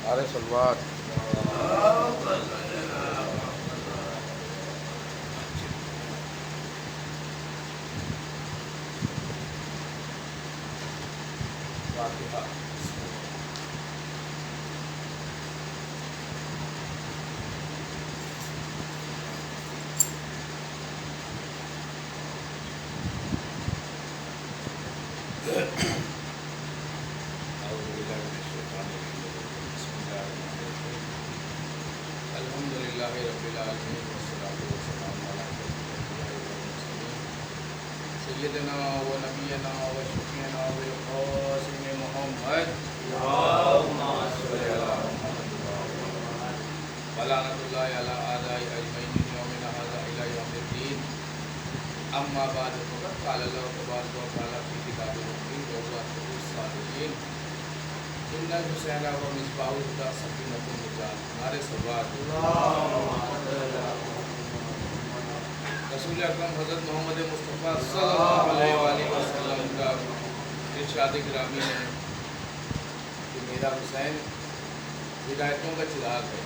نعرہ سلوات۔ فاتحہ۔ اعوذ باللہ من الشیطان الرجیم، بسم اللہ الرحمن الرحیم، الحمد للہ رب العالمین والصلاۃ والسلام علی اشرف الانبیاء والمرسلین سیدنا و نبینا و شفیعنا بالقاسم محمد اللہم صل علی محمد ولعنۃ اللہ علی اعداء اجمعین من یومنا ھذا الی یوم الدین، اما بعد فقد قال اللہ تبارک و تعالی فی کتابہ المبین وهو اصدق الصادقین ان الحسین و مصباح الہدی سکینۃ النجات۔ نعرہ سلوات۔ رسول اکرم حضرت محمد مصطفیٰ صلی اللہ علیہ وآلہ وسلم کا ارشاد گرامی ہے کہ میرا حسین ہدایتوں کا چراغ ہے،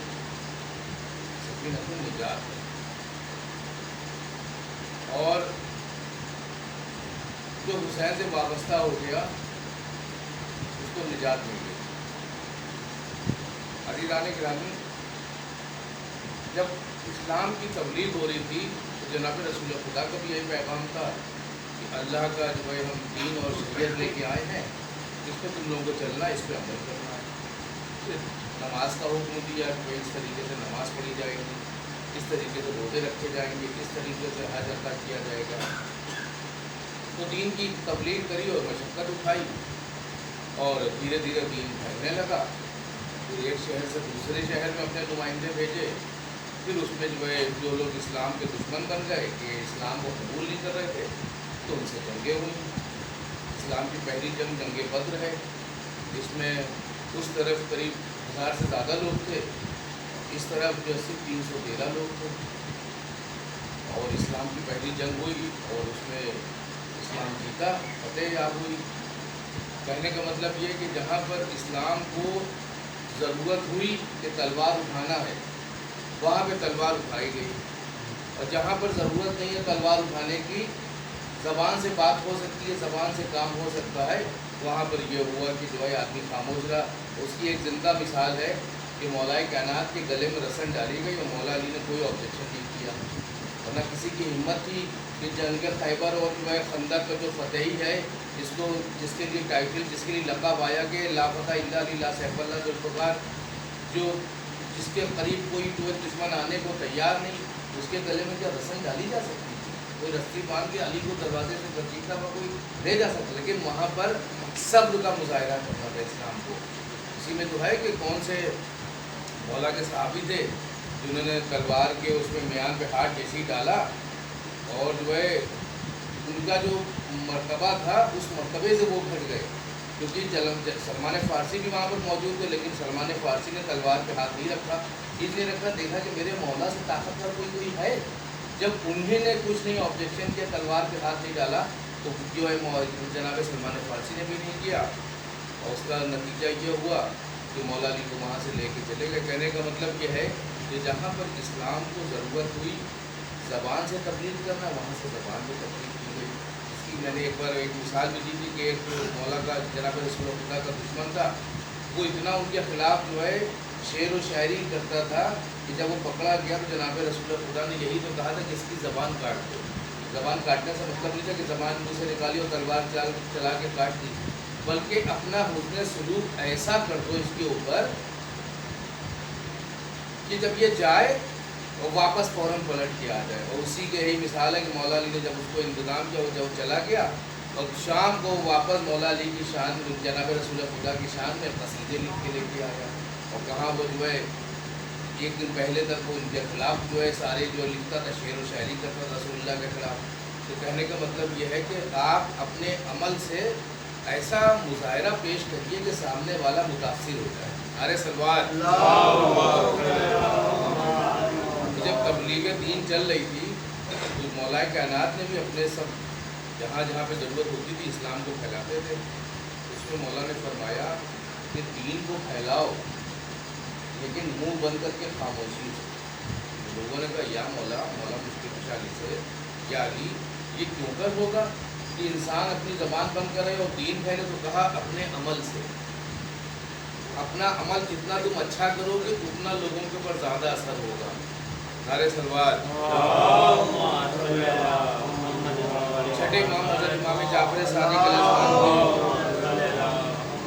سکینۃ النجات ہے، اور جو حسین سے وابستہ ہو گیا اس کو نجات مل گئی۔ عزیزان گرامی، جب اسلام کی تبلیغ ہو رہی تھی تو جناب رسول خدا کا بھی یہی پیغام تھا کہ اللہ کا جو ہے ہم دین اور شریعت لے کے آئے ہیں، اس پہ تم لوگوں کو چلنا ہے، اس پہ عمل کرنا ہے۔ پھر نماز کا حکم دیا کہ اس طریقے سے نماز پڑھی جائے گی، کس طریقے سے روزے رکھے جائیں گے، کس طریقے سے حج ادا کیا جائے گا۔ تو دین کی تبلیغ کری اور مشقت اٹھائی، اور دھیرے دھیرے دین پھیلنے لگا۔ پھر ایک شہر سے دوسرے شہر میں اپنے نمائندے بھیجے، پھر اس میں جو ہے جو لوگ اسلام کے دشمن بن گئے کہ اسلام کو قبول نہیں کر رہے تھے تو ان سے جنگیں ہوئیں۔ اسلام کی پہلی جنگ جنگ بدر ہے، جس میں اس طرف قریب 1000 سے زیادہ لوگ تھے، اس طرف جو صرف 313 لوگ تھے، اور اسلام کی پہلی جنگ ہوئی اور اس میں اسلام جیتا، فتح یاب ہوئی۔ کہنے کا مطلب یہ کہ جہاں پر اسلام کو ضرورت ہوئی کہ تلوار اٹھانا ہے وہاں پہ تلوار اٹھائی گئی، اور جہاں پر ضرورت نہیں ہے تلوار اٹھانے کی، زبان سے بات ہو سکتی ہے، زبان سے کام ہو سکتا ہے، وہاں پر یہ ہوا کہ جو ہے آدمی خاموش رہا۔ اس کی ایک زندہ مثال ہے کہ مولا کائنات کے گلے میں رسن ڈالی گئی اور مولا علی نے کوئی آبجیکشن نہیں کیا، ورنہ کسی کی ہمت تھی کہ جنگ خیبر اور جو ہے خندق کا جو فتحی ہے، جس کے لیے ٹائٹل، جس کے لیے لقب آیا کہ لا فتح الا علی لا سیف اللہ ذوالفقار، جو جس کے قریب کوئی دشمن آنے کو تیار نہیں، اس کے گلے میں کیا رسن ڈالی جا سکتی تھی؟ کوئی رسی باندھ کے علی کو دروازے سے بچیتا ہوا کوئی لے جا سکتا، لیکن وہاں پر صبر کا مظاہرہ کرنا تھا اسلام کو۔ اسی میں تو ہے کہ کون سے مولا کے صحابی تھے جنہوں نے تلوار کے اس میں میان پہ ہاتھ جیسے ہی ڈالا، اور جو ہے ان کا جو مرتبہ تھا اس مرتبے سے وہ گھٹ گئے، کیونکہ سلمان فارسی بھی وہاں پر موجود تھے، لیکن سلمان فارسی نے تلوار پہ ہاتھ نہیں رکھا، اس لیے رکھا دیکھا کہ میرے مولا سے طاقتور کوئی ہے۔ جب انہیں نے کچھ نہیں آبجیکشن کیا، تلوار پہ ہاتھ نہیں ڈالا، تو جو ہے جناب سلمان فارسی نے بھی نہیں کیا، اور اس کا نتیجہ یہ ہوا کہ مولا علی کو وہاں سے لے کے چلے گئے۔ کہنے کا مطلب یہ ہے کہ جہاں پر اسلام کو ضرورت ہوئی زبان سے تبلیغ کرنا، وہاں سے زبان سے تبلیغ کی گئی۔ اس کی میں نے ایک بار ایک مثال بھی دی تھی کہ ایک مولا کا جناب رسول خدا کا دشمن تھا، وہ اتنا ان کے خلاف جو ہے شعر و شاعری کرتا تھا کہ جب وہ پکڑا گیا تو جناب رسول خدا نے یہی تو کہا تھا کہ اس کی زبان کاٹ دو۔ زبان کاٹنے سے مطلب نہیں تھا کہ زبان منہ سے نکالی اور تلوار چلا کے کاٹ دی، بلکہ اپنا حسن سلوک ایسا کر دو اس کے اوپر کہ جب یہ جائے اور واپس فوراً پلٹ کے آ جائے۔ اور اسی کے یہی مثال ہے کہ مولا علی نے جب اس کو انتظام کیا، وہ جب چلا گیا اور شام کو واپس مولا علی کی شان، جناب رسول خدا کی شان میں قصیدے لکھ کے لے کے آیا، اور کہاں وہ جو ہے ایک دن پہلے تک وہ ان کے خلاف جو ہے سارے جو لکھتا تھا، شعر و شاعری کرتا تھا رسول اللہ کے خلاف۔ تو کہنے کا مطلب یہ ہے کہ آپ اپنے عمل سے ایسا مظاہرہ پیش کریے کہ سامنے والا متاثر ہو جائے۔ نعرہ سلوات۔ جب تبلیغ دین چل رہی تھی تو مولا کائنات نے بھی اپنے سب جہاں جہاں پہ ضرورت ہوتی تھی اسلام کو پھیلاتے تھے۔ اس میں مولا نے فرمایا کہ دین کو پھیلاؤ لیکن منہ بند کر کے خاموشی سے. لوگوں نے کہا یا مولا مشکل کشالی سے یا علی یہ کیوں کر ہوگا کہ انسان اپنی زبان بند کرے اور دین پھیلے؟ تو کہا اپنے عمل سے. اپنا عمل جتنا تم اچھا کرو گے اتنا لوگوں کے اوپر زیادہ اثر ہوگا. نعرے سلوات. چھٹے امام حضرت امام جعفر صادق علیہ السلام کی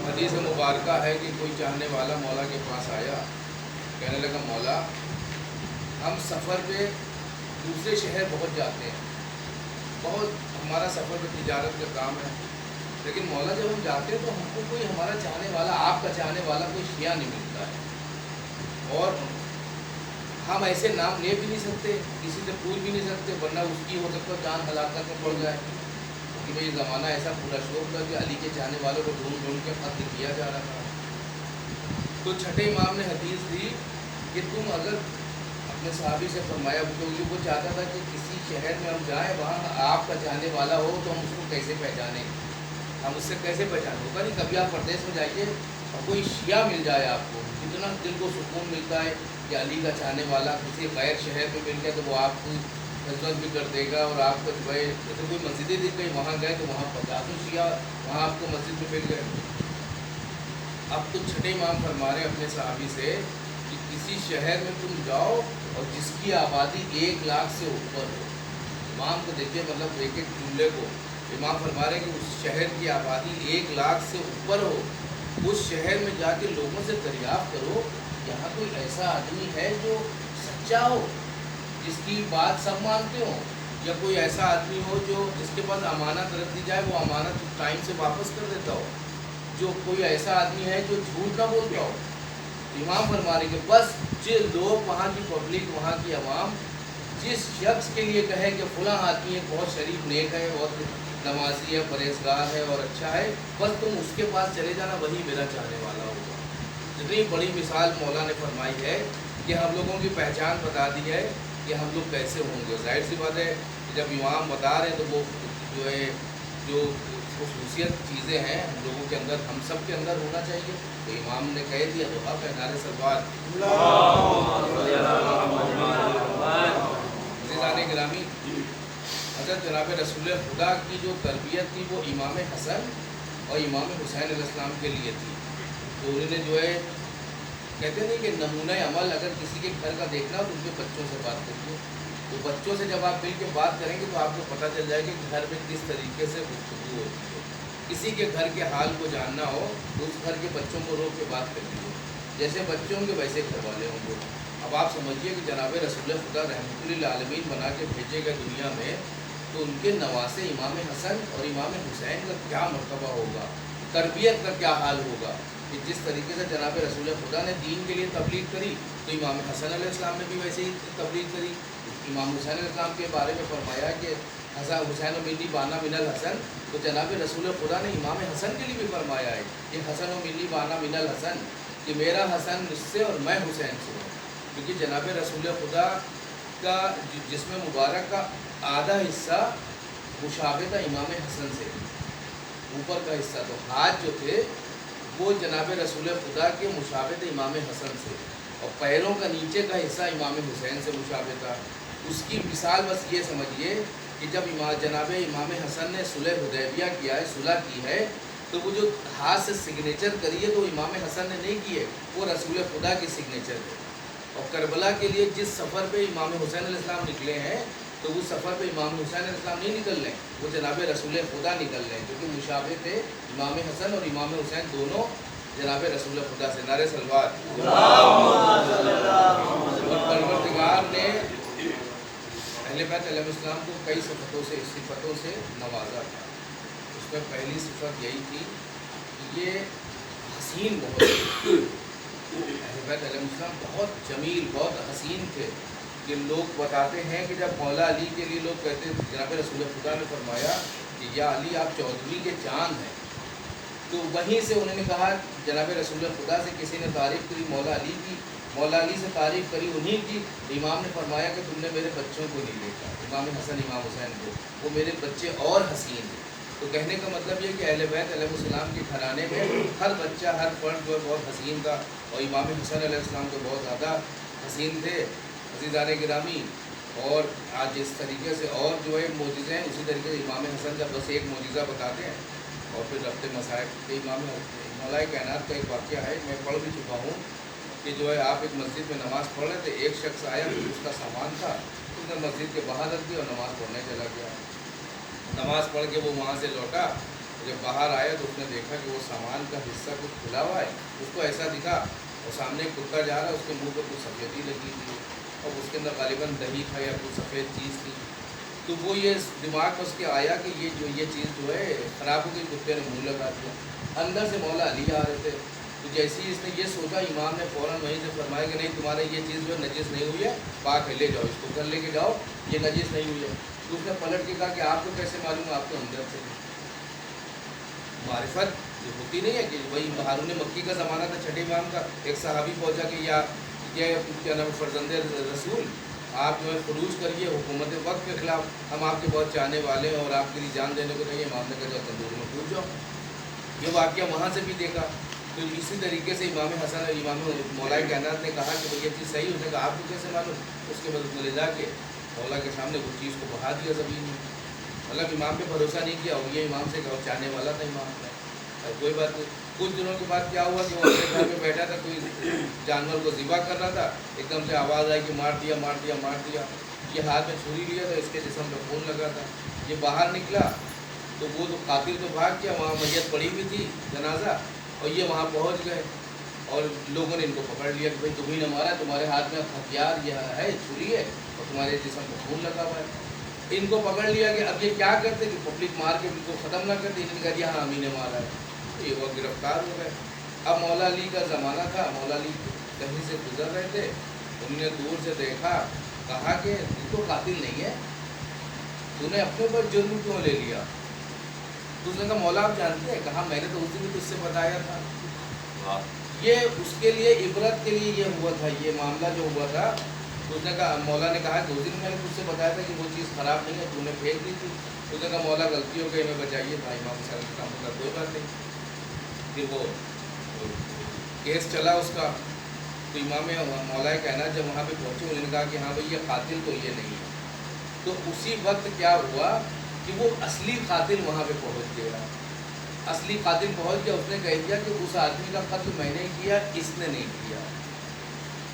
حدیث مبارکہ ہے کہ کوئی چاہنے والا مولا کے پاس آیا، کہنے لگا مولا ہم سفر پہ دوسرے شہر پہنچ جاتے ہیں، بہت ہمارا سفر پہ تجارت کا کام ہے، لیکن مولا جب ہم جاتے ہیں تو ہم کو کوئی ہمارا چاہنے والا، آپ کا چاہنے والا کوئی شیعہ نہیں ملتا ہے، اور ہم ایسے نام لے بھی نہیں سکتے، کسی سے پوچھ بھی نہیں سکتے، ورنہ اس کی ہو سکتا جان ہلاکت میں پڑ جائے. کیونکہ بھائی زمانہ ایسا پورا شوق تھا کہ علی کے چاہنے والوں کو ڈھونڈ کے قتل کیا جا رہا تھا. تو چھٹے امام نے حدیث دی کہ تم اگر اپنے صحابی سے فرمایا، کیونکہ وہ چاہتا تھا کہ کسی شہر میں ہم جائیں وہاں آپ کا چاہنے والا ہو تو ہم اس کو کیسے پہچانیں، ہم اس سے کیسے پہچانیں. ہوگا نہیں کبھی آپ پردیس میں جائیے اور کوئی شیعہ مل جائے آپ کو، کتنا دل کو سکون ملتا ہے کہ علی کا چاہنے والا کسی غیر شہر میں مل گیا تو وہ آپ کی خدمت بھی کر دے گا، اور آپ کو جو ہے جیسے کوئی مسجدیں دکھ گئی وہاں گئے تو وہاں 50 شیعہ وہاں آپ کو مسجد میں مل گئے. اب تو چھٹے امام فرما رہے اپنے صحابی سے کہ کسی شہر میں تم جاؤ اور جس کی آبادی 1 لاکھ سے اوپر ہو. امام کو دیکھیے مطلب ایک ایک جملے کو امام فرما رہے کہ اس شہر کی آبادی 1 لاکھ سے اوپر ہو، اس شہر میں جا کے لوگوں سے دریافت کرو یہاں کوئی ایسا آدمی ہے جو سچا ہو، جس کی بات سب مانتے ہوں، یا کوئی ایسا آدمی ہو جو جس کے پاس امانت رکھ دی جائے وہ امانت ٹائم سے واپس کر دیتا ہو، جو کوئی ایسا آدمی ہے جو جھوٹ نہ بولتا ہو. امام فرما رہے کہ بس جو لوگ وہاں کی پبلک، وہاں کی عوام جس شخص کے لیے کہے کہ فلاں آدمی ہے بہت شریف نیک ہے، بہت نمازی ہے، پرہیزگار ہے اور اچھا ہے، بس تم اس کے پاس چلے جانا، وہی میرا چاہنے والا ہوگا. اتنی بڑی مثال مولا نے فرمائی ہے کہ ہم لوگوں کی پہچان بتا دی ہے کہ ہم لوگ کیسے ہوں گے. ظاہر سی بات ہے کہ جب امام بتا رہے ہیں تو وہ جو ہے جو خصوصیت چیزیں ہیں ہم لوگوں کے اندر، ہم سب کے اندر ہونا چاہیے. تو امام نے کہہ دیا تو آپ نعرے سلوات. عزیزان گرامی، حضرت جناب رسول خدا کی جو تربیت تھی وہ امام حسن اور امام حسین علیہ السلام کے لیے تھی. تو انہوں نے جو ہے کہتے نہیں کہ نمونہ عمل اگر کسی کے گھر کا دیکھنا ہو تو ان کے بچوں سے بات کریے. تو بچوں سے جب آپ مل کے بات کریں گے تو آپ کو پتہ چل جائے گا کہ گھر میں کس طریقے سے گفتگو ہوتی ہے. کسی کے گھر کے حال کو جاننا ہو تو اس گھر کے بچوں کو روک کے بات کر لیجیے، جیسے بچے ہوں گے ویسے گھر والے ہوں گے. اب آپ سمجھیے کہ جناب رسول خدا رحمۃ للعالمین بنا کے بھیجے گئے دنیا میں، تو ان کے نواسے امام حسن اور امام حسین کا کیا مرتبہ ہوگا، تربیت کا کیا حال ہوگا. کہ جس طریقے سے جناب رسول خدا نے دین کے لیے تبلیغ کری تو امام حسن علیہ السلام نے بھی ویسے ہی تبلیغ کری. امام حسین علیہ السلام کے بارے میں فرمایا کہ حسین و منی بانا من الحسن، تو جناب رسول خدا نے امام حسن کے لیے بھی فرمایا ہے کہ حسن و منی بانا من الحسن، کہ میرا حسن مجھ سے اور میں حسین سے ہوں. کیونکہ جناب رسول خدا کا جسم مبارک کا آدھا حصہ مشابہ تھا امام حسن سے، اوپر کا حصہ تو ہاتھ جو تھے وہ جناب رسول خدا کے مشابہ تھے امام حسن سے، اور پیروں کا نیچے کا حصہ امام حسین سے مشابہ تھا. اس کی مثال بس یہ سمجھیے کہ جب جناب امام حسن نے صلح حدیبیہ کیا ہے، صلح کی ہے، تو وہ جو ہاتھ سے سگنیچر کری ہے تو امام حسن نے نہیں کی ہے، وہ رسول خدا کی سگنیچر ہے. اور کربلا کے لیے جس سفر پہ امام حسین علیہ السلام نکلے ہیں تو اس سفر پہ امام حسین علیہ السلام نہیں نکل رہے ہیں، وہ جناب رسول خدا نکل رہے ہیں، کیونکہ مشابہ تھے امام حسن اور امام حسین دونوں جناب رسول خدا سے. نعرے سلوات. اور پروردگار نے اہل بیت علیہ السلام کو کئی صفتوں سے نوازا تھا. اس میں پہلی صفت یہی تھی کہ یہ حسین بہت اہل بیت علیہ السلام بہت جمیل، بہت حسین تھے. کہ لوگ بتاتے ہیں کہ جب مولا علی کے لیے لوگ کہتے ہیں، جناب رسول خدا نے فرمایا کہ یا علی آپ چودھری کے چاند ہیں، تو وہیں سے انہوں نے کہا جناب رسول خدا سے کسی نے تعریف کری مولا علی کی، مولا علی سے تعریف کری انہیں کی. امام نے فرمایا کہ تم نے میرے بچوں کو نہیں دیکھا، امام حسن امام حسین کو، وہ میرے بچے اور حسین ہیں. تو کہنے کا مطلب یہ کہ اہل بیت علیہ السلام کے گھرانے میں ہر بچہ ہر فرد جو ہے بہت حسین تھا، اور امام حسن علیہ السلام تو بہت زیادہ حسین تھے عزیزان گرامی۔ اور آج اس طریقے سے اور جو ہے معجزے ہیں، اسی طریقے سے امام حسن کا بس ایک معجزہ بتاتے ہیں اور پھر رفتے مسائل کہ امام مولا کائنات کا ایک واقعہ ہے، میں پڑھ بھی چکا ہوں کہ جو ہے آپ ایک مسجد میں نماز پڑھ رہے تھے، ایک شخص آیا، اس کا سامان تھا، اس نے مسجد کے باہر رکھ دیا اور نماز پڑھنے چلا گیا۔ نماز پڑھ کے وہ وہاں سے لوٹا، جب باہر آیا تو اس نے دیکھا کہ وہ سامان کا حصہ کچھ کھلا ہوا ہے، اس کو ایسا دکھا اور سامنے ایک کتا جا رہا ہے، اس کے منہ پر کچھ سفیدی لگی تھی اور اس کے اندر غالباً دہی تھا یا کچھ سفید چیز تھی۔ تو وہ یہ دماغ میں اس کے آیا کہ یہ چیز جو ہے خراب ہو گئی، کتے نے منہ لگا دیا۔ اندر سے مولا علی آ رہے تھے، تو جیسے ہی اس نے یہ سوچا، امام نے فوراً وہیں سے فرمایا کہ نہیں، تمہارے یہ چیز جو ہے نجس نہیں ہوئی ہے، پاک ہے، لے جاؤ اس کو، گھر لے کے جاؤ، یہ نجس نہیں ہوئی ہے۔ تو اس نے پلٹ کے کہا کہ آپ کو کیسے معلوم ہے؟ آپ کو اندر سے معرفت جو ہوتی نہیں ہے کہ وہی ہارون مکی کا زمانہ تھا، چھٹے امام کا، ایک صحابی پہنچا کہ یا کیا نام فرزند رسول، آپ جو ہے خروج کریے حکومت وقت کے خلاف، ہم آپ کے بہت چاہنے والے ہیں اور آپ کے لیے جان دینے کو نہیں۔ امام نے کہا جاؤ تندور میں کود جاؤ۔ یہ واقعہ وہاں سے بھی دیکھا۔ تو اسی طریقے سے امام حسن امام مولا کائنات نے کہا کہ یہ چیز صحیح، اس نے کہا آپ کو کیسے معلوم؟ اس کے بعد اس نے لے جا کے مولا کے سامنے اس چیز کو بہا دیا زمین میں، مطلب امام پہ بھروسہ نہیں کیا، اور یہ امام سے کہا چاہنے والا تھا امام کا، اور کوئی بات نہیں۔ کچھ دنوں کے بعد کیا ہوا کہ وہ اپنے گھر میں بیٹھا تھا، کوئی جانور کو ذبح کر رہا تھا، ایک دم سے آواز آئی کہ مار دیا مار دیا مار دیا۔ یہ ہاتھ میں چھری لیا تھا، اس کے جسم پہ خون لگا تھا، یہ باہر نکلا تو وہ تو قاتل تو بھاگ گیا، وہاں میت پڑی ہوئی تھی جنازہ، اور یہ وہاں پہنچ گئے اور لوگوں نے ان کو پکڑ لیا کہ بھائی تم ہی نے مارا، تمہارے ہاتھ میں ہتھیار یہ ہے، چھری ہے، اور تمہارے جسم پہ خون لگا ہوا ہے۔ ان کو پکڑ لیا کہ اب یہ کیا کرتے کہ پبلک مار کے ان کو ختم نہ کرتے، انہوں نے کہا ہاں ہم ہی نے مارا ہے، تو یہ وہ گرفتار ہو گئے۔ اب مولا علی کا زمانہ تھا، مولا علی کہیں سے گزر رہے تھے، انہوں نے دور سے دیکھا، کہا کہ تو تو قاتل نہیں ہے، تو نے اپنے اوپر جرم کیوں لے لیا؟ تو اس نے کہا مولا آپ جانتے ہیں؟ کہا میں نے تو اس دن بھی تجھ سے بتایا تھا۔ یہ اس کے لیے عبرت کے لیے یہ ہوا تھا، یہ معاملہ جو ہوا تھا، تو اس نے کہا، مولا نے کہا کہ اس دن میں نے تجھ سے بتایا تھا کہ وہ چیز خراب نہیں ہے، تو نے پھینک دی تھی۔ اس نے کہا مولا غلطی ہو گئی، ہمیں بچائیے۔ تھا امام صاحب کا کام ہوگا، کوئی بات نہیں۔ پھر وہ کیس چلا اس کا، تو امام مولا کائنات جب وہاں پہ پہنچے، انہوں نے کہا کہ ہاں بھائی یہ قاتل تو یہ نہیں ہے۔ تو اسی وقت کیا ہوا کہ وہ اصلی قاتل وہاں پہ پہنچ گیا، اصلی قاتل پہنچ گیا۔ اس نے کہہ دیا کہ اس آدمی کا قتل میں نے کیا، اس نے نہیں کیا۔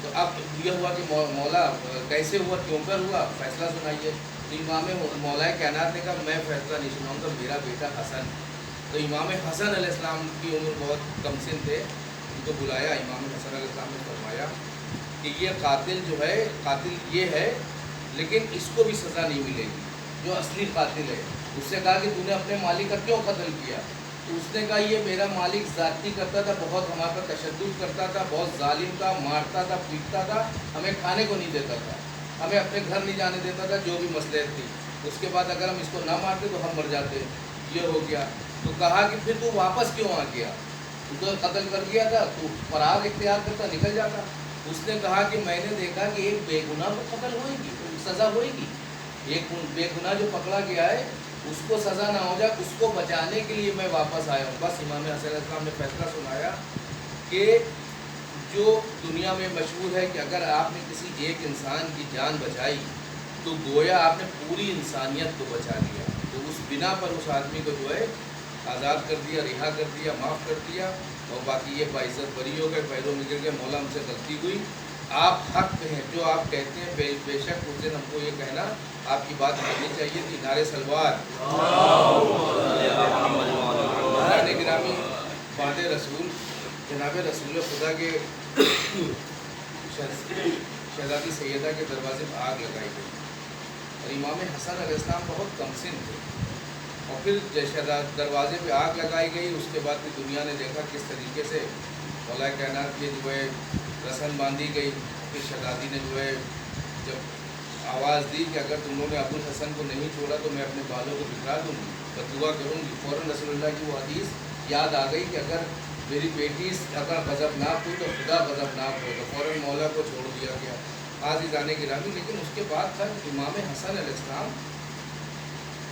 تو اب یہ ہوا کہ مولا کیسے ہوا، کیوں کر ہوا، فیصلہ سنائیے۔ تو امام مولا کائنات نے کہا میں فیصلہ نہیں سناؤں گا، میرا بیٹا حسن۔ تو امام حسن علیہ السلام کی عمر بہت کم سن تھے، ان کو بلایا، امام حسن علیہ السلام نے فرمایا کہ یہ قاتل جو ہے، قاتل یہ ہے، لیکن اس کو بھی سزا نہیں ملے گی جو اصلی قاتل ہے۔ اس سے کہا کہ تو نے اپنے مالک کا کیوں قتل کیا؟ تو اس نے کہا یہ میرا مالک ذاتی کرتا تھا، بہت ہمارے پر تشدد کرتا تھا، بہت ظالم تھا، مارتا تھا، پیٹتا تھا، ہمیں کھانے کو نہیں دیتا تھا، ہمیں اپنے گھر نہیں جانے دیتا تھا، جو بھی مصلحت تھی۔ اس کے بعد اگر ہم اس کو نہ مارتے تو ہم مر جاتے، یہ ہو گیا۔ تو کہا کہ پھر تو واپس کیوں آ گیا؟ تو قتل کر گیا تھا تو فرار اختیار کرتا، نکل جاتا۔ اس نے کہا کہ میں نے دیکھا کہ ایک بے گناہ کو قتل ہوئے گی، سزا ہوئے گی، ایک بے گناہ جو پکڑا گیا ہے اس کو سزا نہ ہو جائے، اس کو بچانے کے لیے میں واپس آیا ہوں۔ بس امام حسن علیہ السلام نے فیصلہ سنایا کہ جو دنیا میں مشہور ہے کہ اگر آپ نے کسی ایک انسان کی جان بچائی تو گویا آپ نے پوری انسانیت کو بچا لیا۔ تو اس بنا پر اس آدمی کو جو ہے آزاد کر دیا، رہا کر دیا، معاف کر دیا، اور باقی یہ باعزت بری ہو گئے، پیروں میں گر گئے، مولا ہم سے غلطی ہوئی، آپ حق پہ ہیں، جو آپ کہتے ہیں بے شک اس دن ہم کو یہ کہنا آپ کی بات ماننی چاہیے تھی۔ نعرے سلوات، گرامی، بات رسول جناب رسول خدا کے شہزادی سیدہ کے دروازے پر آگ لگائی گئی، اور امام حسن علیہ السلام بہت کم سن تھے، اور پھر دروازے پہ آگ لگائی گئی۔ اس کے بعد پھر دنیا نے دیکھا کس طریقے سے مولا کائنات کی جو ہے رسم باندھی گئی۔ پھر شہزادی نے جو ہے جب آواز دی کہ اگر تم لوگوں نے ابو الحسن کو نہیں چھوڑا تو میں اپنے بالوں کو بکھرا دوں گی، بددعا کروں گی، فوراً رسول اللہ کی وہ حدیث یاد آ گئی کہ اگر میری بیٹی اگر غضبناک ہوئی تو خدا غضبناک ہو، تو فوراً مولا کو چھوڑ دیا گیا۔ عزیزان گرامی، لیکن اس کے بعد تھا امام حسن علیہ السلام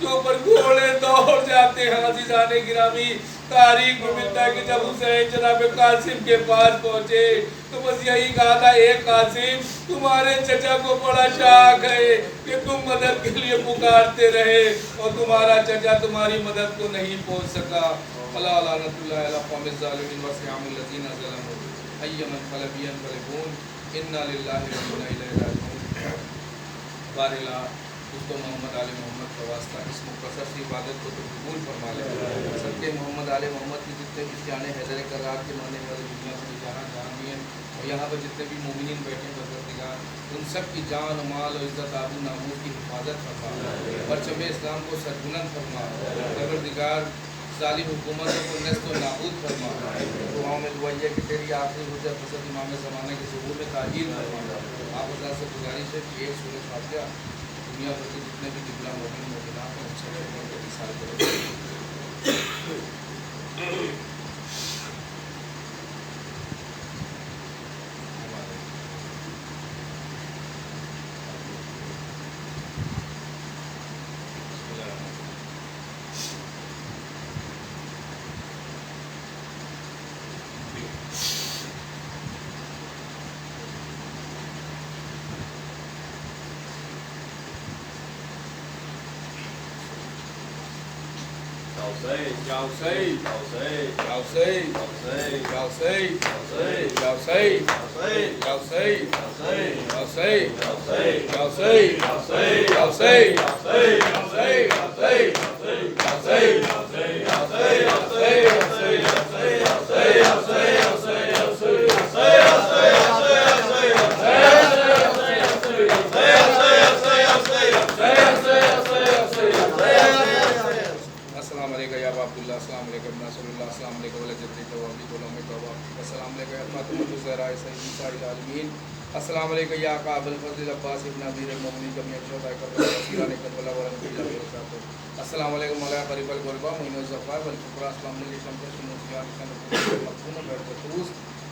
کے اوپر گھوڑے دوڑ جاتے ہیں۔ عزیزان گرامی، تاریخ میں ملتا ہے کہ جب حسین جناب قاسم کے پاس پہنچے تو بس یہی کہا تھا، اے قاسم تمہارے چچا کو بڑا شاق ہے کہ تم مدد کے لیے پکارتے رہے اور تمہارا چچا تمہاری مدد کو نہیں پہنچ سکا۔ اللہ لعنت اللہ علی القوم الظالمین وسیعم الذین ظلموا ایما انقلب ینقلبون انا للہ و انا الیہ راجعون۔ بارہلا اس کو محمد آل محمد کا واسطہ اس مختصر سی عبادت کو تو قبول فرما لے۔ صدقے محمد آل محمد کی جتنے بھی شان حیدر کرار کے ماننے والے دنیا میں جہاں جہاں بھی ہیں اور یہاں پر جتنے بھی مومنین بیٹھے پروردگار ان سب کی جان و مال و عزت آبرو ناموس کی حفاظت فرما، پرچم اسلام کو سربلند فرما، پروردگار ظالم حکومتوں کو نیست و نابود فرما۔ دعاؤں میں دعا یہ کہ تیری آخری حجت حضرت امام زمانہ کے ظہور میں تعجیل فرما۔ آپ حضرات سے گزارش ہے کہ ایک سورۃ فاتحہ دنیا بھر کے جتنے بھی دبلا مومن مومنات ہیں اچھے لوگوں کو احسان کرو۔ السلام علیکم یا ابا عبداللہ، السلام علیکم ابن رسول اللہ، السلام علیکم ولی جدید و ابی غلام توبہ، السلام علیکم یا فاطمہ الزہراء سیدی نساء العالمین، السلام علیکم یا آقا ابو الفضل عباس ابن امیر المومنین جميع شہداء کربلا واسیران کربلا ورحمۃ اللہ وبرکاتہ، السلام علیکم مولانا قریب الغربا معین الظفار والفقراء، السلام علیکم شمس شموسیان حسین مقبول غیر بطوس،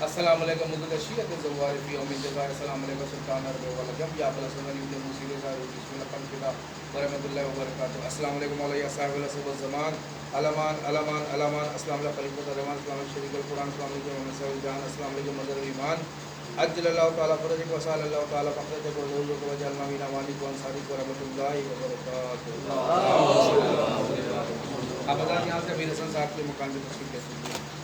السلام علیکم مدد شیعت زوار فی یوم الجزائر، السلام علیکم سلطان عرب والعجم یا ابو الحسن علی بن موسیٰ ظاہر بسم اللہ الحمدللہ ورحمۃ اللہ وبرکاتہ، السلام علیکم مولانا صاحب العصر والزمان علمان علمان علمان، السلام علیکم خلیفۃ الرحمن، السلام علیکم شریک القرآن، السلام علیکم محمد صاحب الجان، السلام علیکم مظہر ایمان، عجل اللہ تعالیٰ فرجک وسال اللہ تعالیٰ فقرتک وزورک وجعلنا من امانک وانصارک ورحمۃ اللہ وبرکاتہ۔ آپ حضرات یہاں سے امیر حسن صاحب کے مکان پہ تشریف لے سکتے ہیں۔